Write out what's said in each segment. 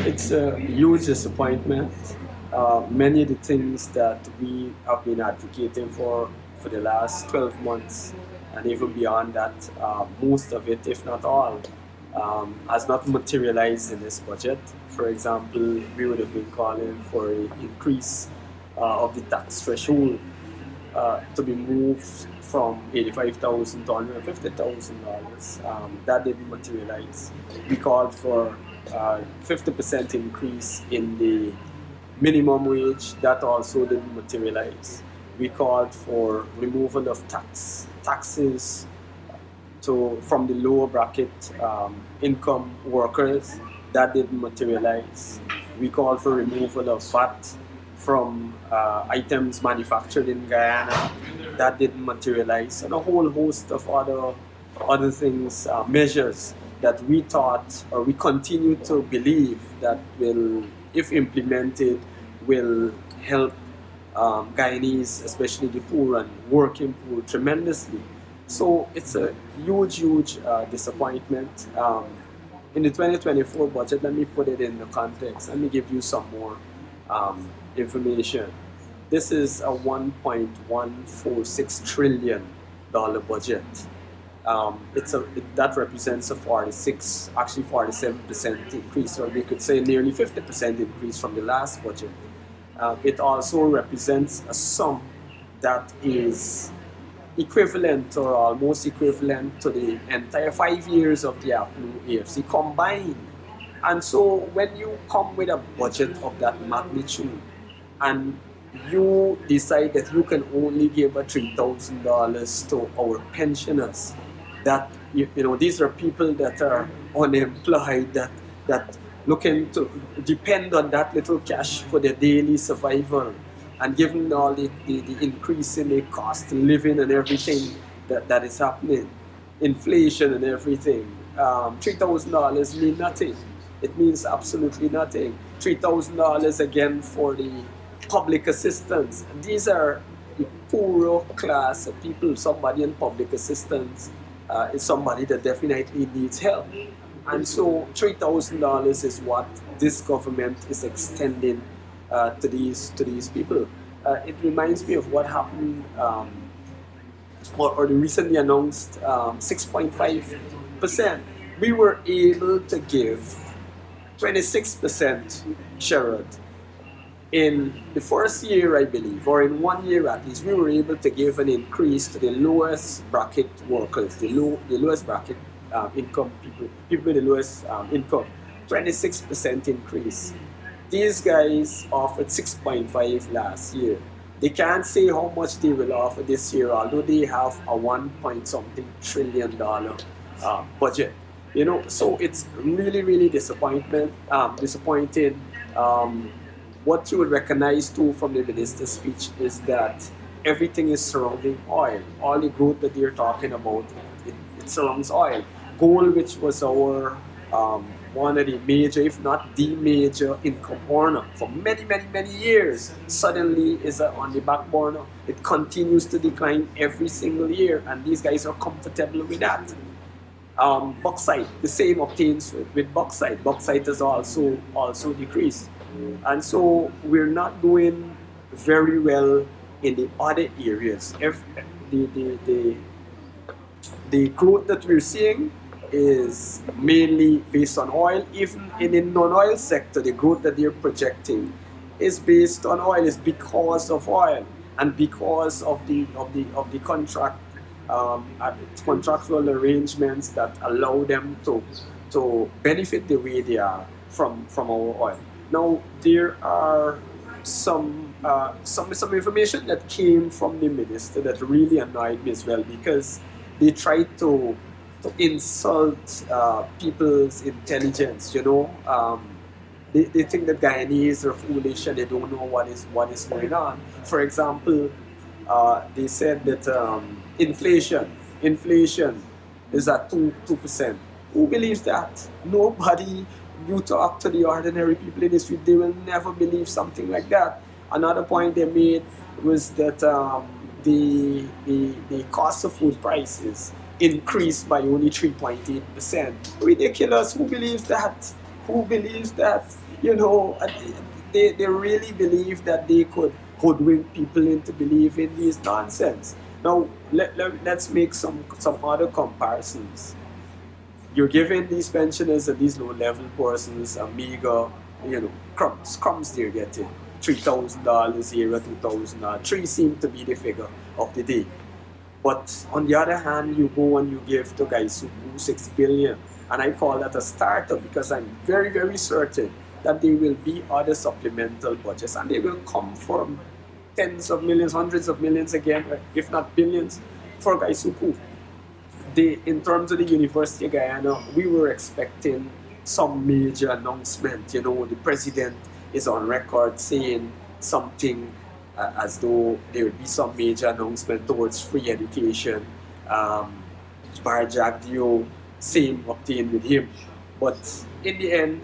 It's a huge disappointment. Many of the things that we have been advocating for the last 12 months and even beyond that, most of it, if not all, has not materialized in this budget. For example, we would have been calling for an increase of the tax threshold to be moved from $85,000 to $150,000. That didn't materialize. We called for 50% increase in the minimum wage. That also didn't materialize. We called for removal of taxes from the lower bracket income workers. That didn't materialize. We called for removal of VAT from items manufactured in Guyana. That didn't materialize, and a whole host of other things, measures that we thought, or we continue to believe, that will, if implemented, will help Guyanese, especially the poor and working poor, tremendously. So it's a huge disappointment. In the 2024 budget, let me put it in the context. Let me give you some more information. This is a $1.146 trillion budget. That represents a 47% increase, or we could say nearly 50% increase from the last budget. It also represents a sum that is equivalent or almost equivalent to the entire 5 years of the AFC combined. And so when you come with a budget of that magnitude and you decide that you can only give a $3,000 to our pensioners, that you know these are people that are unemployed, that looking to depend on that little cash for their daily survival, and given all the increase in the cost of living and everything that is happening, inflation and everything, $3,000 mean nothing. It means absolutely nothing. $3,000 again for the public assistance. These are the poorer class of people. Somebody in public assistance is somebody that definitely needs help. And so $3,000 is what this government is extending to these people. It reminds me of what happened, or the recently announced 6.5%. We were able to give 26%, Sherrod. In the first year, I believe, or in 1 year at least, we were able to give an increase to the lowest bracket workers, the lowest bracket income people with the lowest income, 26% increase. These guys offered 6.5 last year. They can't say how much they will offer this year, although they have a $1 trillion budget. You know, so it's really disappointing. What you would recognize too from the minister's speech is that everything is surrounding oil. All the growth that they're talking about, it surrounds oil. Gold, which was our one of the major, if not the major income earner for many years, suddenly is on the back burner. It continues to decline every single year, and these guys are comfortable with that. Bauxite, the same obtains with bauxite. Bauxite has also decreased, and so we're not doing very well in the other areas. If the growth that we're seeing is mainly based on oil. Even in the non-oil sector, the growth that they're projecting is based on oil, is because of oil and because of the contractual arrangements that allow them to benefit the way they are from our oil. Now there are some information that came from the minister that really annoyed me as well, because they tried to insult people's intelligence. You know, they think that Guyanese are foolish and they don't know what is going on. For example, they said that inflation is at 2%. Who believes that? Nobody. You talk to the ordinary people in the street, they will never believe something like that. Another point they made was that the cost of food prices increased by only 3.8%. Ridiculous. Who believes that? Who believes that? You know, they really believe that they could hoodwink people into believing these nonsense. Now, let's make some other comparisons. You're giving these pensioners and these low-level persons a meager, crumbs they're getting. $3,000 here, $2,000. Three seem to be the figure of the day. But on the other hand, you go and you give to guys who do 6 billion. And I call that a startup because I'm very, very certain that there will be other supplemental budgets and they will come from tens of millions, hundreds of millions again, if not billions, for guys who in terms of the University of Guyana, we were expecting some major announcement. You know, the president is on record saying something as though there would be some major announcement towards free education. Budge, same obtained with him. But in the end,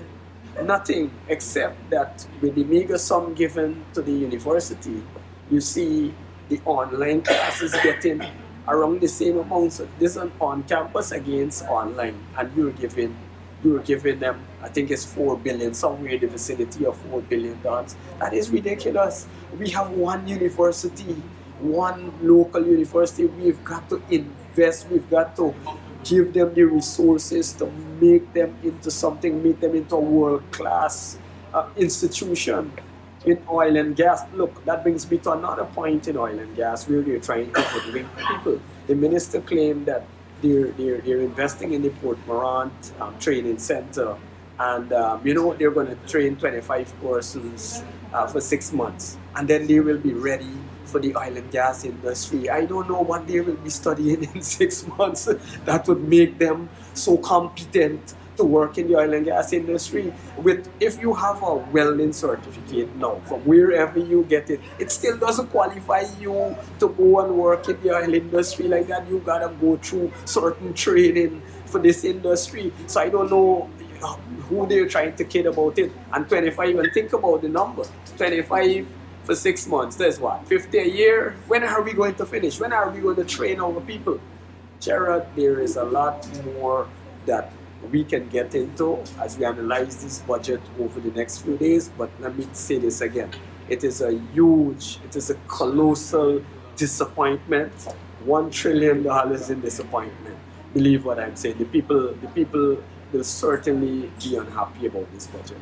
nothing except that with the meager sum given to the university, you see the online classes getting around the same amount. So this is an on-campus against online, and you're giving them, I think it's 4 billion, somewhere in the vicinity of $4 billion. That is ridiculous. We have one university, one local university. We've got to invest. We've got to give them the resources to make them into something, make them into a world-class institution. In oil and gas, look, that brings me to another point in oil and gas where they're trying to hoodwink people. The minister claimed that they're investing in the Port Morant training center, and they're going to train 25 persons for 6 months, and then they will be ready for the oil and gas industry. I don't know what they will be studying in 6 months that would make them so competent to work in the oil and gas industry. If you have a welding certificate now, from wherever you get it, it still doesn't qualify you to go and work in the oil industry like that. You gotta go through certain training for this industry. So I don't know who they're trying to kid about it. And 25, and think about the number, 25 for 6 months, that's what, 50 a year? When are we going to finish? When are we going to train our people? Gerard, there is a lot more that we can get into as we analyze this budget over the next few days, but let me say this again. It is a colossal disappointment. $1 trillion in disappointment. Believe what I'm saying. The people will certainly be unhappy about this budget.